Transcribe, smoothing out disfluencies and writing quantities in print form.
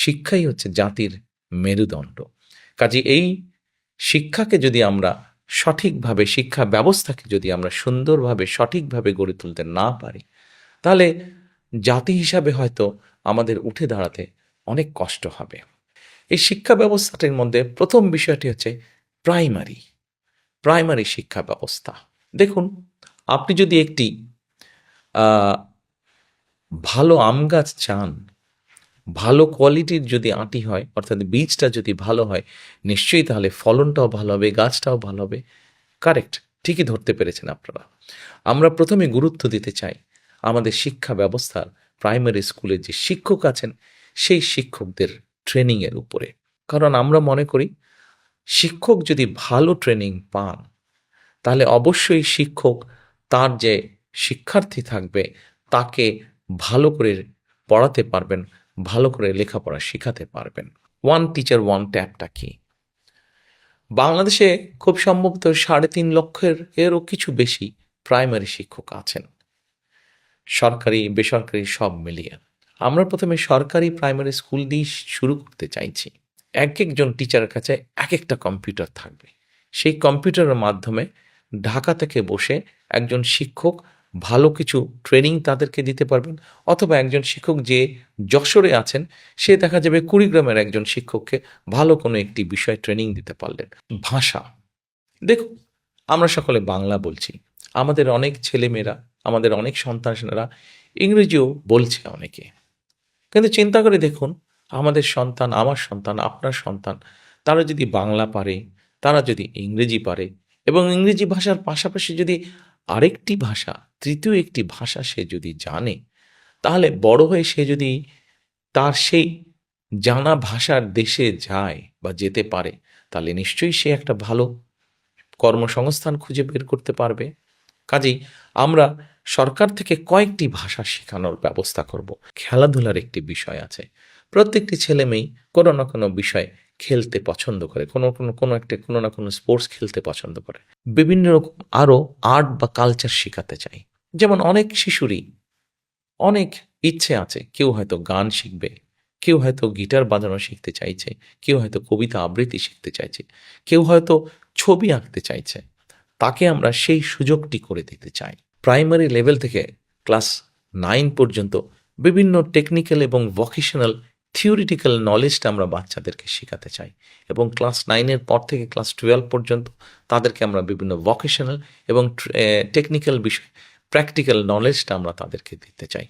শিক্ষাই হচ্ছে জাতির মেরুদণ্ড। কাজে এই শিক্ষাকে যদি আমরা সঠিকভাবে, শিক্ষা ব্যবস্থাকে যদি আমরা সুন্দরভাবে সঠিকভাবে গড়ে তুলতে না পারি, তাহলে জাতি হিসাবে হয়তো আমাদের উঠে দাঁড়াতে অনেক কষ্ট হবে। এই শিক্ষা ব্যবস্থাটির মধ্যে প্রথম বিষয়টি হচ্ছে প্রাইমারি শিক্ষা ব্যবস্থা। দেখুন, আপনি যদি একটি ভালো আম গাছ চান, ভালো কোয়ালিটির যদি আঁটি হয়, অর্থাৎ বীজটা যদি ভালো হয়, নিশ্চয়ই তাহলে ফলনটাও ভালো হবে, গাছটাও ভালো হবে। কারেক্ট, ঠিকই ধরতে পেরেছেন আপনারা। আমরা প্রথমে গুরুত্ব দিতে চাই আমাদের শিক্ষা ব্যবস্থার প্রাইমারি স্কুলে যে শিক্ষক আছেন সেই শিক্ষকদের ট্রেনিংয়ের উপরে। কারণ আমরা মনে করি শিক্ষক যদি ভালো ট্রেনিং পান, তাহলে অবশ্যই শিক্ষক তার যে শিক্ষার্থী থাকবে তাকে ভালো করে পড়াতে পারবেন, ভালো করে লেখাপড়া শেখাতে পারবেন। ওয়ান টিচার ওয়ান ট্যাপটা কি? বাংলাদেশে খুব সম্ভবত ৩.৫ লক্ষের এরও কিছু বেশি প্রাইমারি শিক্ষক আছেন, সরকারি বেসরকারি সব মিলিয়ে। আমরা প্রথমে সরকারি প্রাইমারি স্কুল দিয়ে শুরু করতে চাইছি। এক একজন টিচারের কাছে এক একটা কম্পিউটার থাকবে। সেই কম্পিউটারের মাধ্যমে ঢাকা থেকে বসে একজন শিক্ষক ভালো কিছু ট্রেনিং তাদেরকে দিতে পারবেন, অথবা একজন শিক্ষক যে যশোরে আছেন সে দেখা যাবে কুড়িগ্রামের একজন শিক্ষককে ভালো কোনো একটি বিষয় ট্রেনিং দিতে পারলেন। ভাষা, দেখুন, আমরা সকলে বাংলা বলছি, আমাদের অনেক ছেলেমেয়েরা, আমাদের অনেক সন্তানেরা ইংরেজিও বলছে অনেকে, কিন্তু চিন্তা করে দেখুন, আমাদের সন্তান, আমার সন্তান, আপনার সন্তান, তারা যদি বাংলা পারে, তারা যদি ইংরেজি পারে, এবং ইংরেজি ভাষার পাশাপাশি যদি আরেকটি ভাষা, তৃতীয় একটি ভাষা সে যদি জানে, তাহলে বড় হয়ে সে যদি তার সেই জানা ভাষার দেশে যায় বা যেতে পারে, তাহলে নিশ্চয়ই সে একটা ভালো কর্মসংস্থান খুঁজে বের করতে পারবে। কাজেই আমরা সরকার থেকে কয়েকটি ভাষা শেখানোর ব্যবস্থা করব। খেলাধুলার একটি বিষয় আছে, প্রত্যেকটি ছেলে মেয়েই কোনো না কোনো বিষয় খেলতে পছন্দ করে, কোনো না কোনো স্পোর্টস খেলতে পছন্দ করে। বিভিন্ন রকম আরও আর্ট বা কালচার শেখাতে চাই। যেমন অনেক শিশুরই অনেক ইচ্ছে আছে, কেউ হয়তো গান শিখবে, কেউ হয়তো গিটার বাজানো শিখতে চাইছে, কেউ হয়তো কবিতা আবৃত্তি শিখতে চাইছে, কেউ হয়তো ছবি আঁকতে চাইছে। তাকে আমরা সেই সুযোগটি করে দিতে চাই। প্রাইমারি লেভেল থেকে ক্লাস 9 পর্যন্ত বিভিন্ন টেকনিক্যাল এবং ভোকেশনাল থিওরিটিক্যাল নলেজটা আমরা বাচ্চাদেরকে শেখাতে চাই, এবং ক্লাস 9-এর পর থেকে ক্লাস 12 পর্যন্ত তাদেরকে আমরা বিভিন্ন ভোকেশনাল এবং টেকনিক্যাল বিষয় প্র্যাকটিক্যাল নলেজটা আমরা তাদেরকে দিতে চাই।